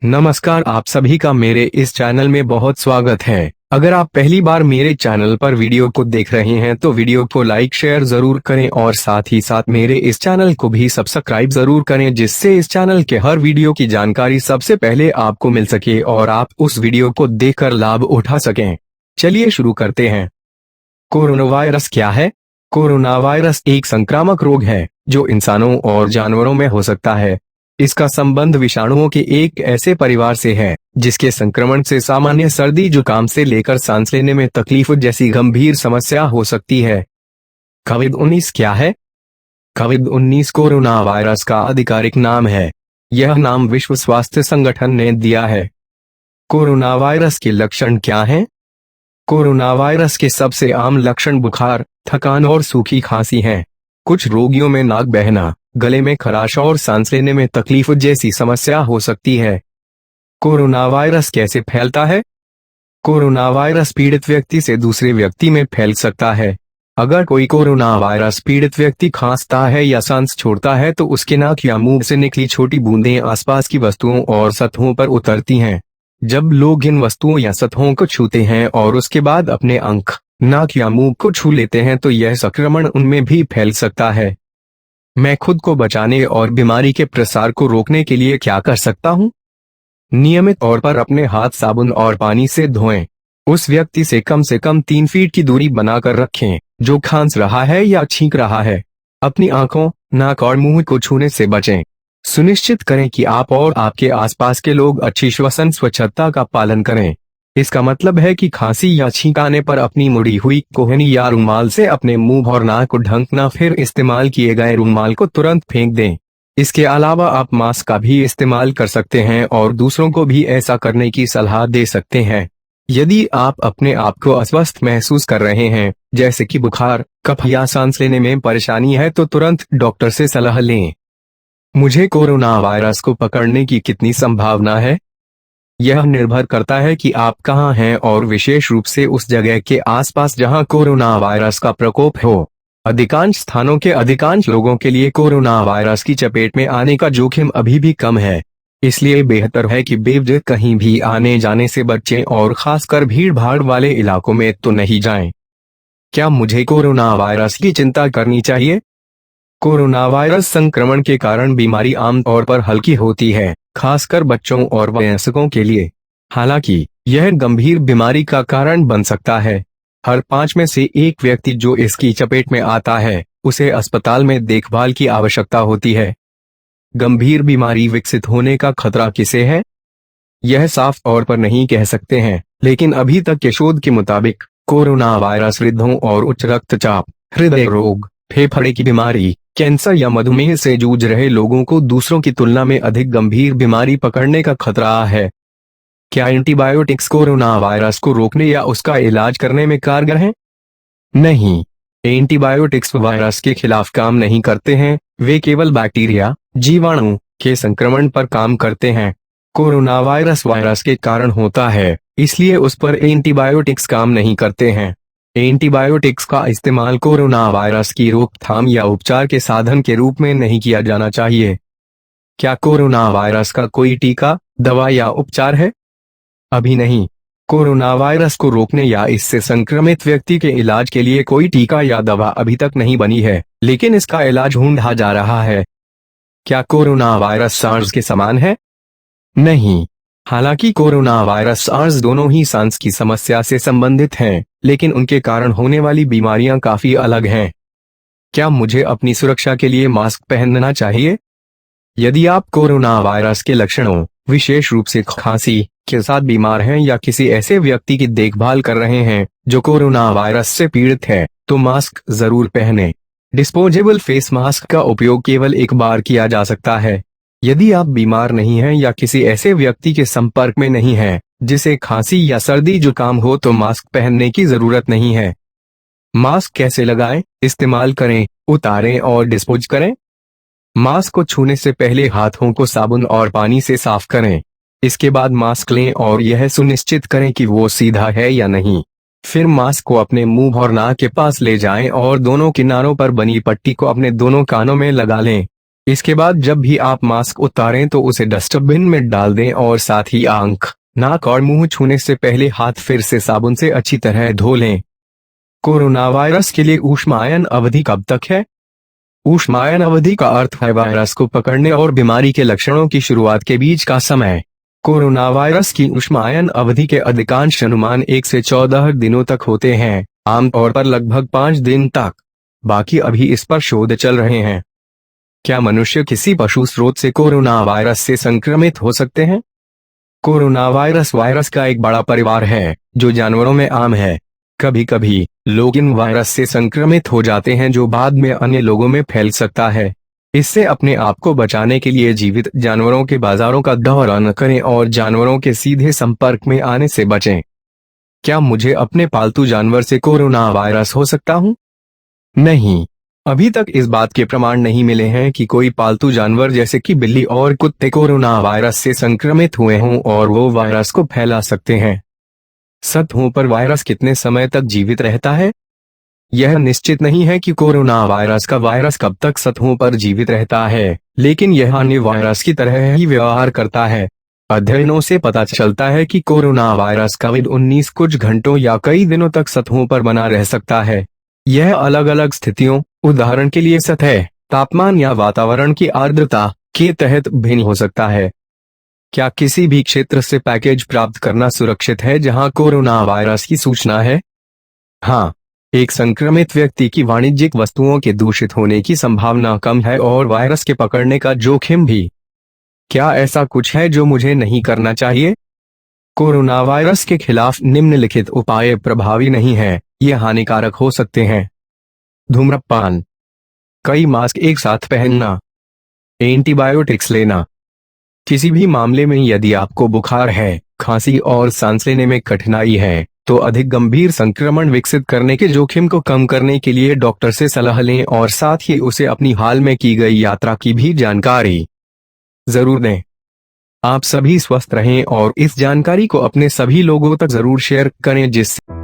नमस्कार, आप सभी का मेरे इस चैनल में बहुत स्वागत है। अगर आप पहली बार मेरे चैनल पर वीडियो को देख रहे हैं तो वीडियो को लाइक शेयर जरूर करें और साथ ही साथ मेरे इस चैनल को भी सब्सक्राइब जरूर करें, जिससे इस चैनल के हर वीडियो की जानकारी सबसे पहले आपको मिल सके और आप उस वीडियो को देखकर लाभ उठा सकें। चलिए शुरू करते हैं। कोरोना वायरस क्या है? कोरोना वायरस एक संक्रामक रोग है जो इंसानों और जानवरों में हो सकता है। इसका संबंध विषाणुओं के एक ऐसे परिवार से है जिसके संक्रमण से सामान्य सर्दी जुकाम से लेकर सांस लेने में तकलीफ जैसी गंभीर समस्या हो सकती है। कोविड-19 क्या है? कोविड-19 कोरोना वायरस का आधिकारिक नाम है। यह नाम विश्व स्वास्थ्य संगठन ने दिया है। कोरोना वायरस के लक्षण क्या हैं? कोरोना वायरस के सबसे आम लक्षण बुखार, थकान और सूखी खांसी हैं। कुछ रोगियों में नाक बहना, गले में खराश और सांस लेने में तकलीफ जैसी समस्या हो सकती है। कोरोना वायरस कैसे फैलता है? कोरोना वायरस पीड़ित व्यक्ति से दूसरे व्यक्ति में फैल सकता है। अगर कोई कोरोना वायरस पीड़ित व्यक्ति खांसता है या सांस छोड़ता है तो उसके नाक या मुंह से निकली छोटी बूंदें आसपास की वस्तुओं और सतहों पर उतरती हैं। जब लोग इन वस्तुओं या सतहों को छूते हैं और उसके बाद अपने आंख, नाक या मुंह को छू लेते हैं तो यह संक्रमण उनमें भी फैल सकता है। मैं खुद को बचाने और बीमारी के प्रसार को रोकने के लिए क्या कर सकता हूँ? नियमित तौर पर अपने हाथ साबुन और पानी से धोएं। उस व्यक्ति से कम 3 फीट की दूरी बनाकर रखें जो खांस रहा है या छींक रहा है। अपनी आंखों, नाक और मुंह को छूने से बचें। सुनिश्चित करें कि आप और आपके आसपास के लोग अच्छी श्वसन स्वच्छता का पालन करें। इसका मतलब है कि खांसी या छींक आने पर अपनी मुड़ी हुई कोहनी या रुमाल से अपने मुंह और नाक को ढकना, फिर इस्तेमाल किए गए रुमाल को तुरंत फेंक दें। इसके अलावा आप मास्क का भी इस्तेमाल कर सकते हैं और दूसरों को भी ऐसा करने की सलाह दे सकते हैं। यदि आप अपने आप को अस्वस्थ महसूस कर रहे हैं, जैसे कि बुखार, कफ या सांस लेने में परेशानी है, तो तुरंत डॉक्टर से सलाह लें। मुझे कोरोना वायरस को पकड़ने की कितनी संभावना है? यह निर्भर करता है कि आप कहां हैं और विशेष रूप से उस जगह के आसपास जहां कोरोना वायरस का प्रकोप हो। अधिकांश स्थानों के अधिकांश लोगों के लिए कोरोना वायरस की चपेट में आने का जोखिम अभी भी कम है। इसलिए बेहतर है कि बेवजह कहीं भी आने जाने से बचें और खासकर भीड़ भाड़ वाले इलाकों में तो नहीं जाएं। क्या मुझे कोरोना वायरस की चिंता करनी चाहिए? कोरोना वायरस संक्रमण के कारण बीमारी आमतौर पर हल्की होती है, खासकर बच्चों और वयस्कों के लिए। हालांकि यह गंभीर बीमारी का कारण बन सकता है। हर 5 में से 1 व्यक्ति जो इसकी चपेट में आता है, उसे अस्पताल में देखभाल की आवश्यकता होती है। गंभीर बीमारी विकसित होने का खतरा किसे है? यह साफ तौर पर नहीं कह सकते हैं, लेकिन अभी तक के शोध के मुताबिक कोरोना वायरस वृद्धों और उच्च रक्तचाप, हृदय रोग, फेफड़े की बीमारी, कैंसर या मधुमेह से जूझ रहे लोगों को दूसरों की तुलना में अधिक गंभीर बीमारी पकड़ने का खतरा है। क्या एंटीबायोटिक्स कोरोना वायरस को रोकने या उसका इलाज करने में कारगर हैं? नहीं, एंटीबायोटिक्स वायरस के खिलाफ काम नहीं करते हैं। वे केवल बैक्टीरिया, जीवाणु के संक्रमण पर काम करते हैं। कोरोना वायरस के कारण होता है, इसलिए उस पर एंटीबायोटिक्स काम नहीं करते हैं। एंटीबायोटिक्स का इस्तेमाल कोरोना वायरस की रोकथाम या उपचार के साधन के रूप में नहीं किया जाना चाहिए। क्या कोरोना वायरस का कोई टीका, दवा या उपचार है? अभी नहीं। कोरोना वायरस को रोकने या इससे संक्रमित व्यक्ति के इलाज के लिए कोई टीका या दवा अभी तक नहीं बनी है, लेकिन इसका इलाज ढूंढा जा रहा है। क्या कोरोना वायरस सार्स के समान है? नहीं। हालांकि कोरोना वायरस सार्स दोनों ही सांस की समस्या से संबंधित हैं, लेकिन उनके कारण होने वाली बीमारियां काफी अलग हैं। क्या मुझे अपनी सुरक्षा के लिए मास्क पहनना चाहिए? यदि आप कोरोना वायरस के लक्षणों, विशेष रूप से खांसी के साथ बीमार हैं या किसी ऐसे व्यक्ति की देखभाल कर रहे हैं जो कोरोना वायरस से पीड़ित है, तो मास्क जरूर पहनें। डिस्पोजेबल फेस मास्क का उपयोग केवल एक बार किया जा सकता है। यदि आप बीमार नहीं हैं या किसी ऐसे व्यक्ति के संपर्क में नहीं हैं जिसे खांसी या सर्दी जुकाम हो, तो मास्क पहनने की जरूरत नहीं है। मास्क कैसे लगाएं, इस्तेमाल करें, उतारें और डिस्पोज करें? मास्क को छूने से पहले हाथों को साबुन और पानी से साफ करें। इसके बाद मास्क लें और यह सुनिश्चित करें कि वो सीधा है या नहीं। फिर मास्क को अपने मुंह और नाक के पास ले जाएं और दोनों किनारों पर बनी पट्टी को अपने दोनों कानों में लगा लें। इसके बाद जब भी आप मास्क उतारें तो उसे डस्टबिन में डाल दें और साथ ही आंख, नाक और मुंह छूने से पहले हाथ फिर से साबुन से अच्छी तरह धो लें। कोरोना वायरस के लिए ऊष्मायन अवधि कब तक है? ऊष्मायन अवधि का अर्थ है वायरस को पकड़ने और बीमारी के लक्षणों की शुरुआत के बीच का समय। कोरोना वायरस की ऊष्मायन अवधि के अधिकांश अनुमान 1 से 14 दिनों तक होते हैं, आमतौर पर लगभग 5 दिन तक। बाकी अभी इस पर शोध चल रहे हैं। क्या मनुष्य किसी पशु स्रोत से कोरोना वायरस से संक्रमित हो सकते हैं? कोरोना वायरस का एक बड़ा परिवार है जो जानवरों में आम है। कभी कभी लोग इन वायरस से संक्रमित हो जाते हैं जो बाद में अन्य लोगों में फैल सकता है। इससे अपने आप को बचाने के लिए जीवित जानवरों के बाजारों का दौरा न करें और जानवरों के सीधे संपर्क में आने से बचें। क्या मुझे अपने पालतू जानवर से कोरोना वायरस हो सकता हूँ? नहीं, अभी तक इस बात के प्रमाण नहीं मिले हैं कि कोई पालतू जानवर जैसे कि बिल्ली और कुत्ते कोरोना वायरस से संक्रमित हुए हों और वो वायरस को फैला सकते हैं। सतहों पर वायरस कितने समय तक जीवित रहता है? यह निश्चित नहीं है कि कोरोना वायरस का वायरस कब तक सतहों पर जीवित रहता है, लेकिन यह अन्य वायरस की तरह ही व्यवहार करता है। अध्ययनों से पता चलता है कि कोरोना वायरस कोविड-19 कुछ घंटों या कई दिनों तक सतहों पर बना रह सकता है। यह अलग अलग स्थितियों, उदाहरण के लिए सतह, तापमान या वातावरण की आर्द्रता के तहत भिन्न हो सकता है। क्या किसी भी क्षेत्र से पैकेज प्राप्त करना सुरक्षित है जहां कोरोना वायरस की सूचना है? हाँ, एक संक्रमित व्यक्ति की वाणिज्यिक वस्तुओं के दूषित होने की संभावना कम है और वायरस के पकड़ने का जोखिम भी। क्या ऐसा कुछ है जो मुझे नहीं करना चाहिए? कोरोना वायरस के खिलाफ निम्नलिखित उपाय प्रभावी नहीं है, ये हानिकारक हो सकते हैं। धूम्रपान, कई मास्क एक साथ पहनना, एंटीबायोटिक्स लेना। किसी भी मामले में यदि आपको बुखार है, खांसी और सांस लेने में कठिनाई है, तो अधिक गंभीर संक्रमण विकसित करने के जोखिम को कम करने के लिए डॉक्टर से सलाह लें और साथ ही उसे अपनी हाल में की गई यात्रा की भी जानकारी जरूर दें। आप सभी स्वस्थ रहें और इस जानकारी को अपने सभी लोगों तक जरूर शेयर करें जिससे